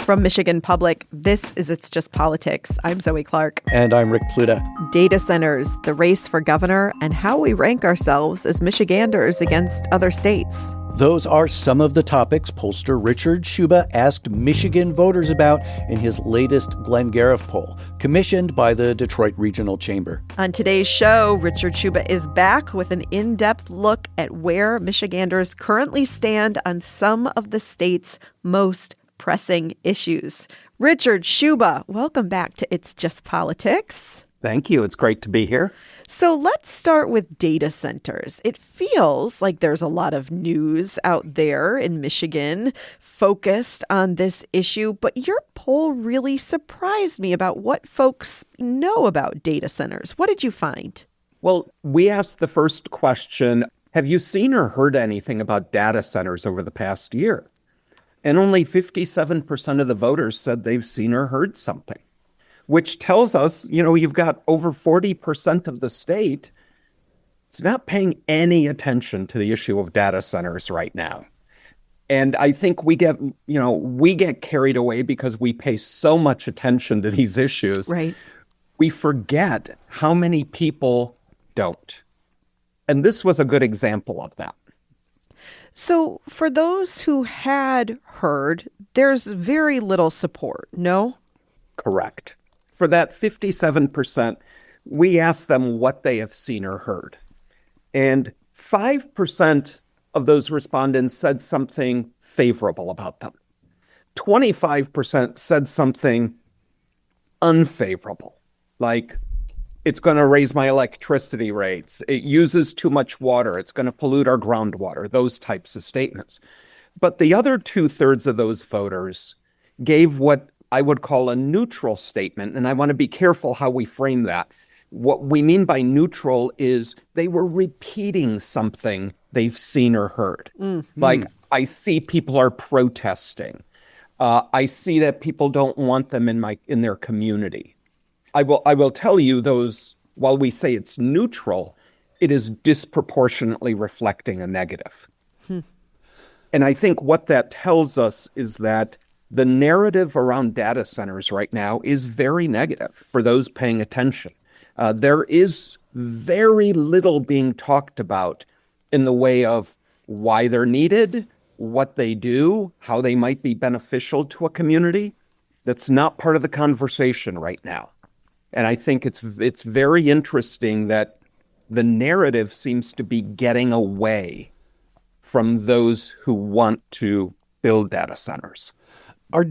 From Michigan Public, this is It's Just Politics. I'm Zoe Clark. And I'm Rick Pluta. Data centers, the race for governor, and how we rank ourselves as Michiganders against other states. Those are some of the topics pollster Richard Schuba asked Michigan voters about in his latest Glenn Gariff poll, commissioned by the Detroit Regional Chamber. On today's show, Richard Schuba is back with an in-depth look at where Michiganders currently stand on some of the state's most pressing issues. Richard Schuba, welcome back to It's Just Politics. Thank you. It's great to be here. So let's start with data centers. It feels like there's a lot of news out there in Michigan focused on this issue, but your poll really surprised me about what folks know about data centers. What did you find? Well, we asked the first question, have you seen or heard anything about data centers over the past year? And only 57% of the voters said they've seen or heard something, which tells us, you've got over 40% of the state. It's not paying any attention to the issue of data centers right now. And I think we get carried away because we pay so much attention to these issues. Right. We forget how many people don't. And this was a good example of that. So for those who had heard, there's very little support, no? Correct. For that 57%, we asked them what they have seen or heard. And 5% of those respondents said something favorable about them. 25% said something unfavorable, like it's going to raise my electricity rates, it uses too much water, it's going to pollute our groundwater, those types of statements. But the other 2/3 of those voters gave what I would call a neutral statement, and I want to be careful how we frame that. What we mean by neutral is they were repeating something they've seen or heard. Mm-hmm. Like, I see people are protesting. I see that people don't want them in their community. I will tell you those, while we say it's neutral, it is disproportionately reflecting a negative. And I think what that tells us is that the narrative around data centers right now is very negative for those paying attention. There is very little being talked about in the way of why they're needed, what they do, how they might be beneficial to a community. That's not part of the conversation right now. And I think it's very interesting that the narrative seems to be getting away from those who want to build data centers. Are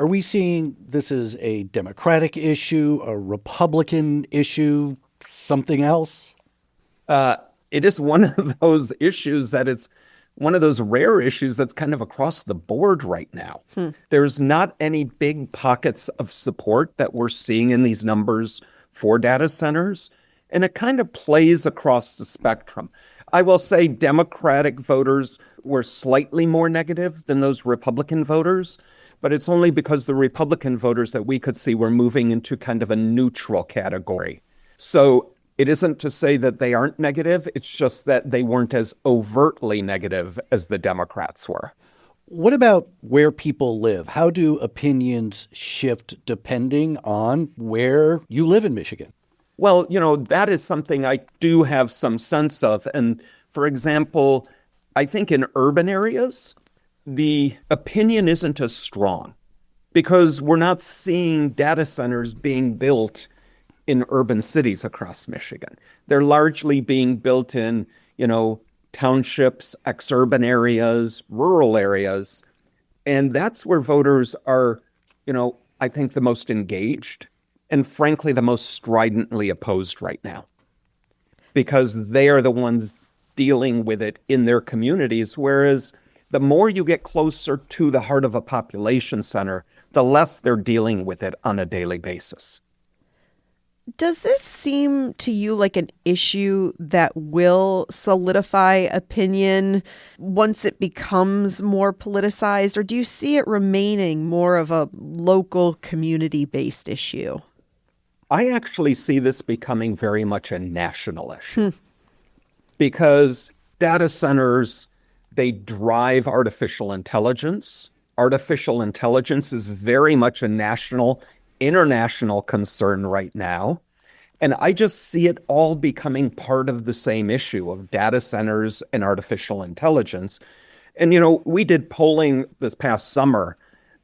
we seeing this as a Democratic issue, a Republican issue, something else? It is one of those issues that it's one of those rare issues that's kind of across the board right now. There's not any big pockets of support that we're seeing in these numbers for data centers, and it kind of plays across the spectrum. I will say Democratic voters were slightly more negative than those Republican voters, but it's only because the Republican voters that we could see were moving into kind of a neutral category. So it isn't to say that they aren't negative, it's just that they weren't as overtly negative as the Democrats were. What about where people live? How do opinions shift depending on where you live in Michigan? Well, that is something I do have some sense of. And for example, I think in urban areas, the opinion isn't as strong because we're not seeing data centers being built in urban cities across Michigan. They're largely being built in, townships, exurban areas, rural areas. And that's where voters are, I think the most engaged and frankly, the most stridently opposed right now, because they are the ones dealing with it in their communities. Whereas the more you get closer to the heart of a population center, the less they're dealing with it on a daily basis. Does this seem to you like an issue that will solidify opinion once it becomes more politicized, or do you see it remaining more of a local community-based issue? I actually see this becoming very much a national issue because data centers, they drive artificial intelligence. artificial intelligence is very much a national, international concern right now. And I just see it all becoming part of the same issue of data centers and artificial intelligence. And, we did polling this past summer,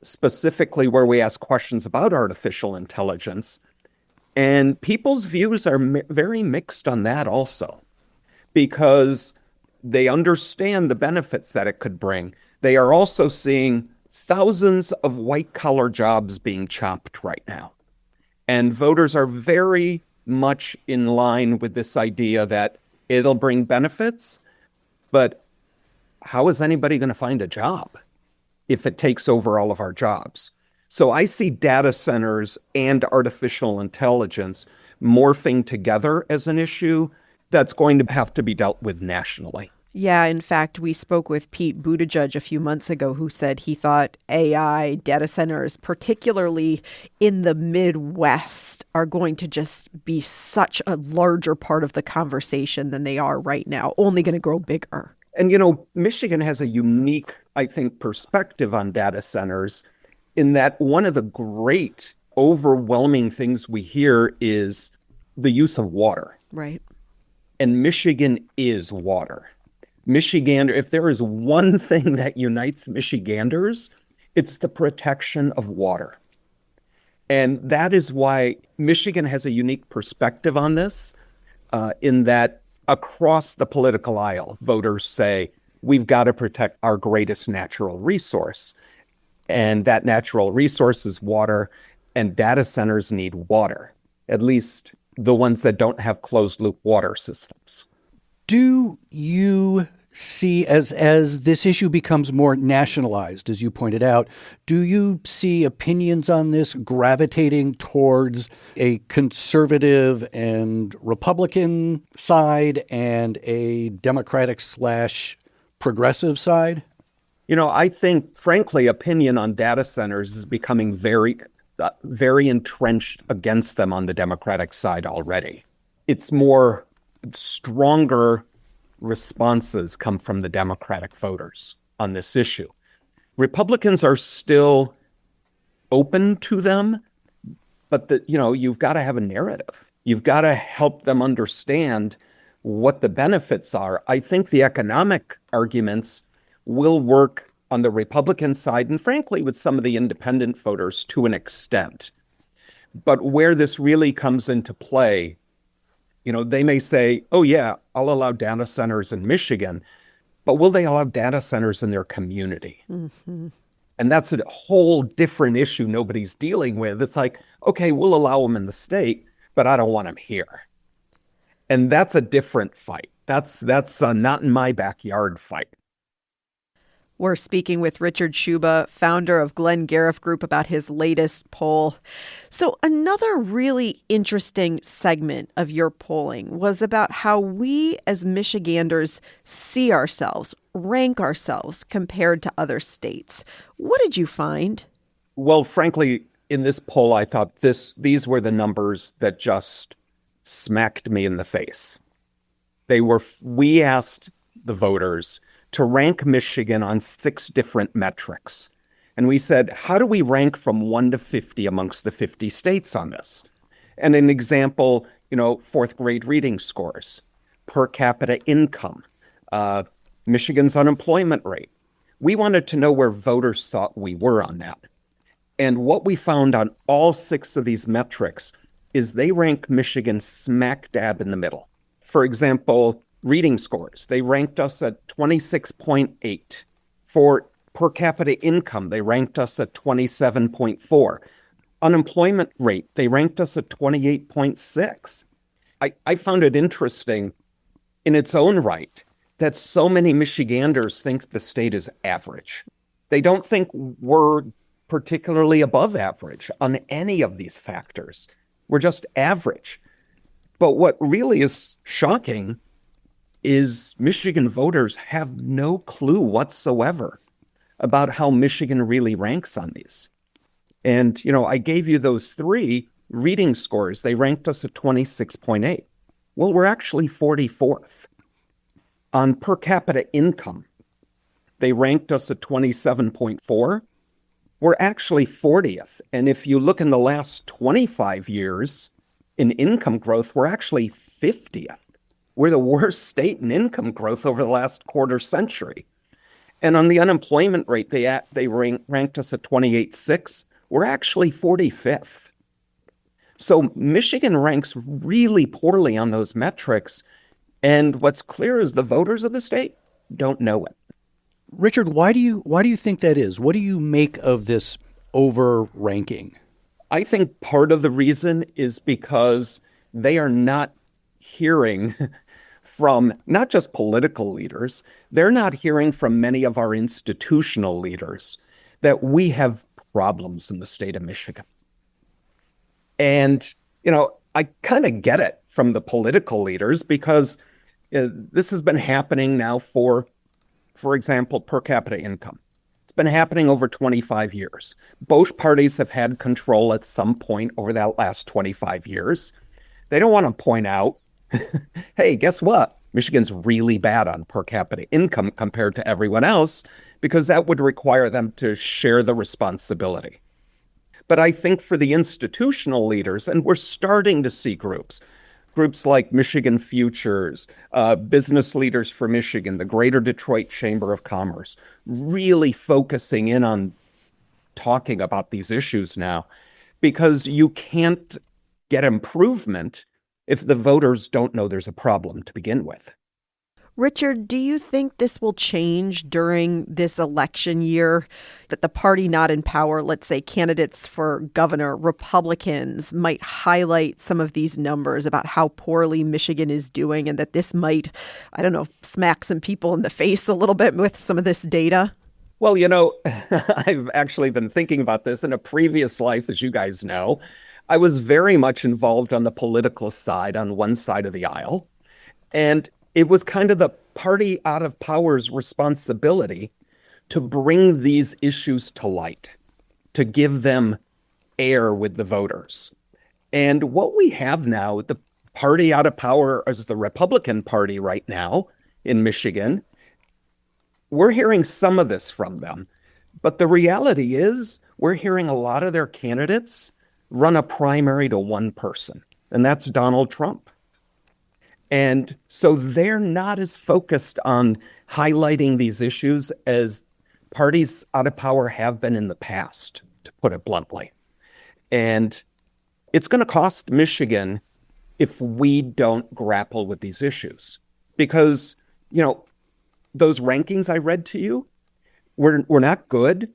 specifically where we asked questions about artificial intelligence. And people's views are very mixed on that also, because they understand the benefits that it could bring. They are also seeing thousands of white-collar jobs being chopped right now. And voters are very much in line with this idea that it'll bring benefits, but how is anybody going to find a job if it takes over all of our jobs? So I see data centers and artificial intelligence morphing together as an issue that's going to have to be dealt with nationally. Yeah, in fact, we spoke with Pete Buttigieg a few months ago, who said he thought AI data centers, particularly in the Midwest, are going to just be such a larger part of the conversation than they are right now, only going to grow bigger. And, Michigan has a unique, I think, perspective on data centers in that one of the great overwhelming things we hear is the use of water. Right. And Michigan is water. Michigander, if there is one thing that unites Michiganders, it's the protection of water. And that is why Michigan has a unique perspective on this, in that across the political aisle, voters say, we've got to protect our greatest natural resource. And that natural resource is water, and data centers need water, at least the ones that don't have closed loop water systems. Do you see, as this issue becomes more nationalized, as you pointed out, do you see opinions on this gravitating towards a conservative and Republican side and a Democratic/progressive side? I think, frankly, opinion on data centers is becoming very entrenched against them on the Democratic side already. It's more stronger responses come from the Democratic voters on this issue. Republicans are still open to them, but you've got to have a narrative. You've got to help them understand what the benefits are. I think the economic arguments will work on the Republican side and frankly with some of the independent voters to an extent. But where this really comes into play, they may say, oh yeah, I'll allow data centers in Michigan, but will they allow data centers in their community? Mm-hmm. And that's a whole different issue nobody's dealing with. It's like, okay, we'll allow them in the state, but I don't want them here. And that's a different fight. That's a not in my backyard fight. We're speaking with Richard Schuba, founder of Glenn Gariff Group, about his latest poll. So another really interesting segment of your polling was about how we as Michiganders see ourselves, rank ourselves compared to other states. What did you find? Well, frankly, in this poll, I thought these were the numbers that just smacked me in the face. We asked the voters to rank Michigan on 6 different metrics. And we said, how do we rank from 1 to 50 amongst the 50 states on this? And an example, 4th grade reading scores, per capita income, Michigan's unemployment rate. We wanted to know where voters thought we were on that. And what we found on all 6 of these metrics is they rank Michigan smack dab in the middle. For example, reading scores, they ranked us at 26.8. For per capita income, they ranked us at 27.4. Unemployment rate, they ranked us at 28.6. I found it interesting in its own right that so many Michiganders think the state is average. They don't think we're particularly above average on any of these factors. We're just average. But what really is shocking is Michigan voters have no clue whatsoever about how Michigan really ranks on these. And, I gave you those 3 reading scores. They ranked us at 26.8. Well, we're actually 44th. On per capita income, they ranked us at 27.4. we're actually 40th. And if you look in the last 25 years in income growth, we're actually 50th. We're the worst state in income growth over the last quarter century. And on the unemployment rate, they ranked us at 28.6. We're actually 45th. So Michigan ranks really poorly on those metrics. And what's clear is the voters of the state don't know it. Richard, why do you think that is? What do you make of this over ranking? I think part of the reason is because they are not hearing from not just political leaders, they're not hearing from many of our institutional leaders that we have problems in the state of Michigan. And, I kind of get it from the political leaders because this has been happening now for example, per capita income. It's been happening over 25 years. Both parties have had control at some point over that last 25 years. They don't want to point out, hey, guess what? Michigan's really bad on per capita income compared to everyone else, because that would require them to share the responsibility. But I think for the institutional leaders, and we're starting to see groups like Michigan Futures, Business Leaders for Michigan, the Greater Detroit Chamber of Commerce, really focusing in on talking about these issues now, because you can't get improvement if the voters don't know there's a problem to begin with. Richard, do you think this will change during this election year? That the party not in power, let's say candidates for governor, Republicans, might highlight some of these numbers about how poorly Michigan is doing, and that this might, I don't know, smack some people in the face a little bit with some of this data? Well, I've actually been thinking about this in a previous life, as you guys know. I was very much involved on the political side, on one side of the aisle. And it was kind of the party out of power's responsibility to bring these issues to light, to give them air with the voters. And what we have now, the party out of power is the Republican Party right now in Michigan. We're hearing some of this from them. But the reality is we're hearing a lot of their candidates run a primary to one person, and that's Donald Trump. And so they're not as focused on highlighting these issues as parties out of power have been in the past, to put it bluntly. And it's going to cost Michigan if we don't grapple with these issues. Because, those rankings I read to you, we're not good.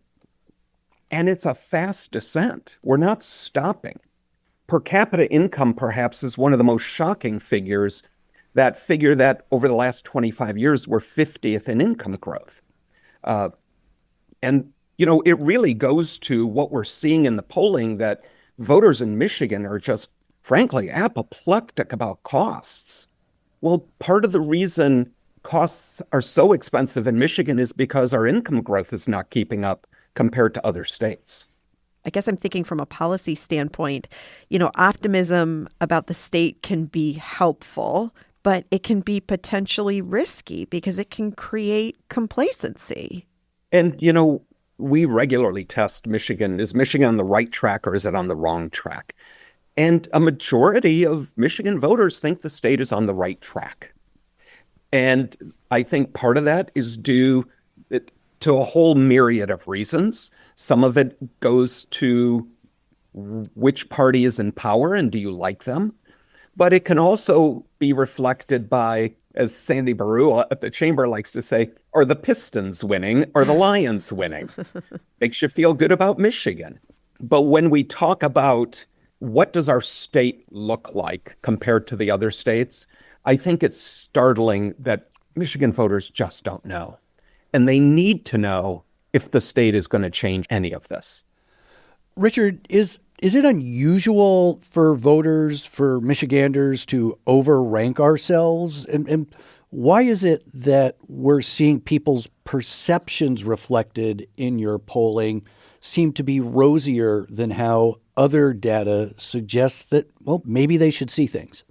And it's a fast descent. We're not stopping. Per capita income, perhaps, is one of the most shocking figures. That figure that over the last 25 years, we're 50th in income growth. And it really goes to what we're seeing in the polling, that voters in Michigan are just, frankly, apoplectic about costs. Well, part of the reason costs are so expensive in Michigan is because our income growth is not keeping up compared to other states. I guess I'm thinking from a policy standpoint, optimism about the state can be helpful, but it can be potentially risky because it can create complacency. And, we regularly test Michigan. Is Michigan on the right track or is it on the wrong track? And a majority of Michigan voters think the state is on the right track. And I think part of that is due to a whole myriad of reasons. Some of it goes to which party is in power and do you like them? But it can also be reflected by, as Sandy Barua at the chamber likes to say, are the Pistons winning or the Lions winning? Makes you feel good about Michigan. But when we talk about what does our state look like compared to the other states, I think it's startling that Michigan voters just don't know. And they need to know if the state is going to change any of this. Richard, is it unusual for voters, for Michiganders, to overrank ourselves? And why is it that we're seeing people's perceptions reflected in your polling seem to be rosier than how other data suggests that, well, maybe they should see things?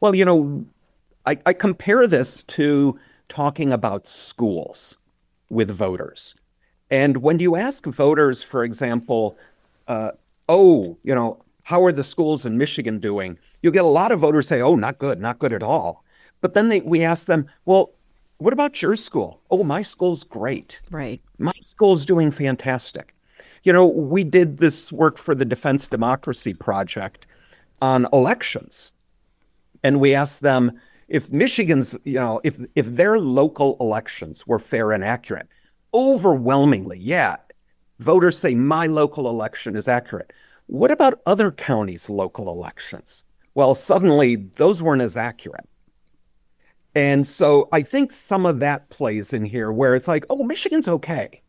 Well, I compare this to talking about schools with voters. And when you ask voters, for example, oh, how are the schools in Michigan doing? You'll get a lot of voters say, oh, not good at all. But then we ask them, well, what about your school? Oh, my school's great. Right. My school's doing fantastic. We did this work for the Defense Democracy Project on elections. And we asked them if Michigan's, if their local elections were fair and accurate. Overwhelmingly, yeah, voters say my local election is accurate. What about other counties' local elections? Well, suddenly those weren't as accurate. And so I think some of that plays in here where it's like, oh, Michigan's okay.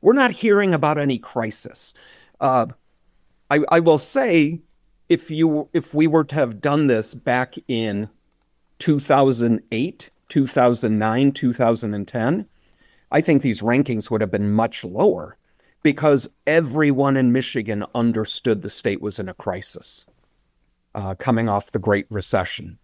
We're not hearing about any crisis. I will say, if we were to have done this back in 2008, 2009, 2010, I think these rankings would have been much lower because everyone in Michigan understood the state was in a crisis coming off the Great Recession.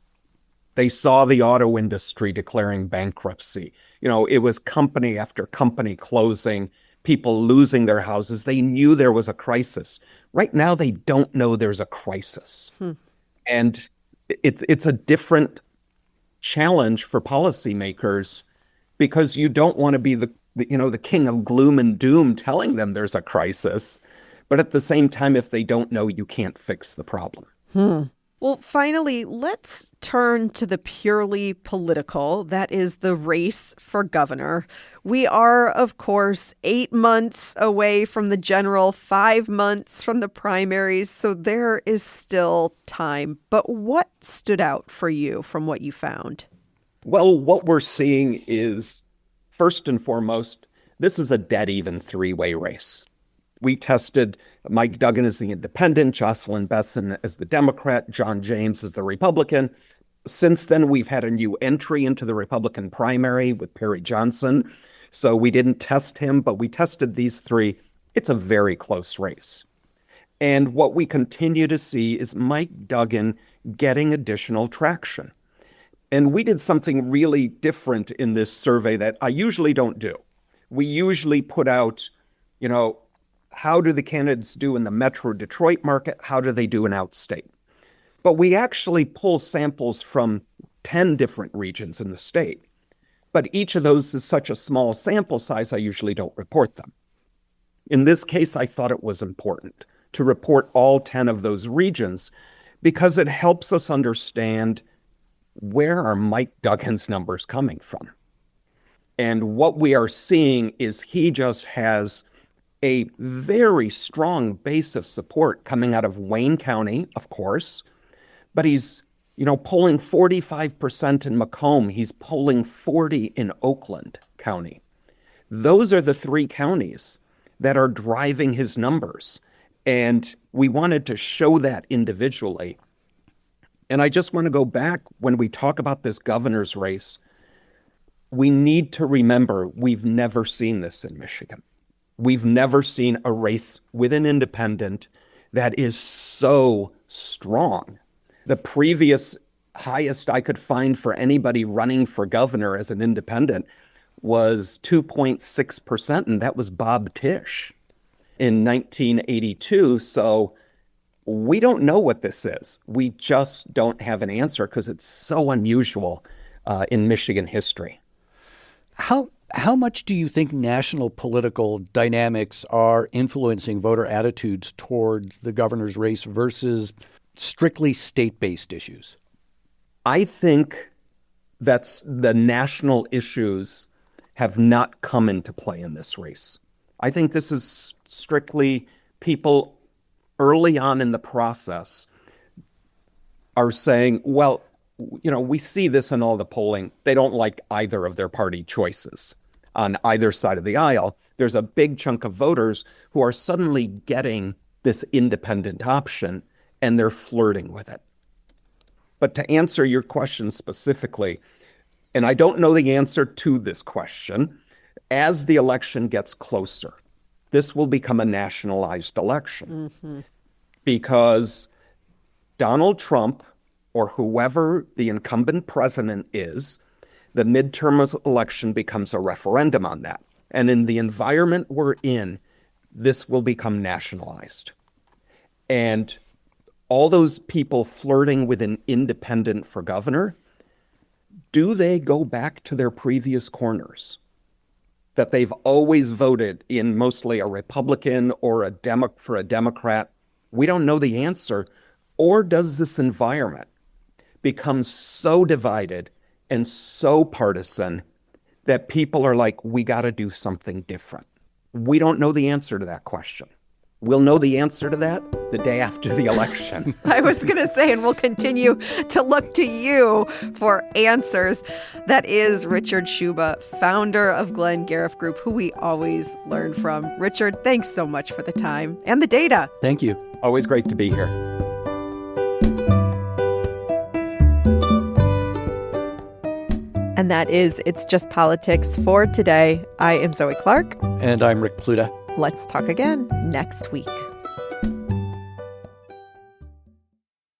They saw the auto industry declaring bankruptcy. It was company after company closing, people losing their houses. They knew there was a crisis. Right now, they don't know there's a crisis. And it's a different challenge for policymakers because you don't want to be the king of gloom and doom telling them there's a crisis. But at the same time, if they don't know, you can't fix the problem. Well, finally, let's turn to the purely political. That is the race for governor. We are, of course, 8 months away from the general, 5 months from the primaries, so there is still time. But what stood out for you from what you found? Well, what we're seeing is, first and foremost, this is a dead even three-way race. We tested Mike Duggan as the independent, Jocelyn Besson as the Democrat, John James as the Republican. Since then, we've had a new entry into the Republican primary with Perry Johnson. So we didn't test him, but we tested these three. It's a very close race. And what we continue to see is Mike Duggan getting additional traction. And we did something really different in this survey that I usually don't do. We usually put out, how do the candidates do in the Metro Detroit market? How do they do in outstate? But we actually pull samples from 10 different regions in the state. But each of those is such a small sample size, I usually don't report them. In this case, I thought it was important to report all 10 of those regions because it helps us understand where are Mike Duggan's numbers coming from. And what we are seeing is he just has a very strong base of support coming out of Wayne County, of course, but he's, polling 45% in Macomb. He's polling 40 in Oakland County. Those are the three counties that are driving his numbers. And we wanted to show that individually. And I just want to go back when we talk about this governor's race. We need to remember we've never seen this in Michigan. We've never seen a race with an independent that is so strong. The previous highest I could find for anybody running for governor as an independent was 2.6%, and that was Bob Tisch in 1982. So we don't know what this is. We just don't have an answer because it's so unusual in Michigan history. How much do you think national political dynamics are influencing voter attitudes towards the governor's race versus strictly state-based issues? I think that's the national issues have not come into play in this race. I think this is strictly people early on in the process are saying, well, we see this in all the polling. They don't like either of their party choices on either side of the aisle. There's a big chunk of voters who are suddenly getting this independent option and they're flirting with it. But to answer your question specifically, and I don't know the answer to this question, as the election gets closer, this will become a nationalized election because Donald Trump or whoever the incumbent president is, the midterm election becomes a referendum on that. And in the environment we're in, this will become nationalized. And all those people flirting with an independent for governor, do they go back to their previous corners that they've always voted in, mostly a Republican or for a Democrat? We don't know the answer. Or does this environment become so divided and so partisan that people are like, we got to do something different? We don't know the answer to that question. We'll know the answer to that the day after the election. I was going to say, and we'll continue to look to you for answers. That is Richard Schuba, founder of Glenn Gariff Group, who we always learn from. Richard, thanks so much for the time and the data. Thank you. Always great to be here. And that is It's Just Politics for today. I am Zoe Clark. And I'm Rick Pluta. Let's talk again next week.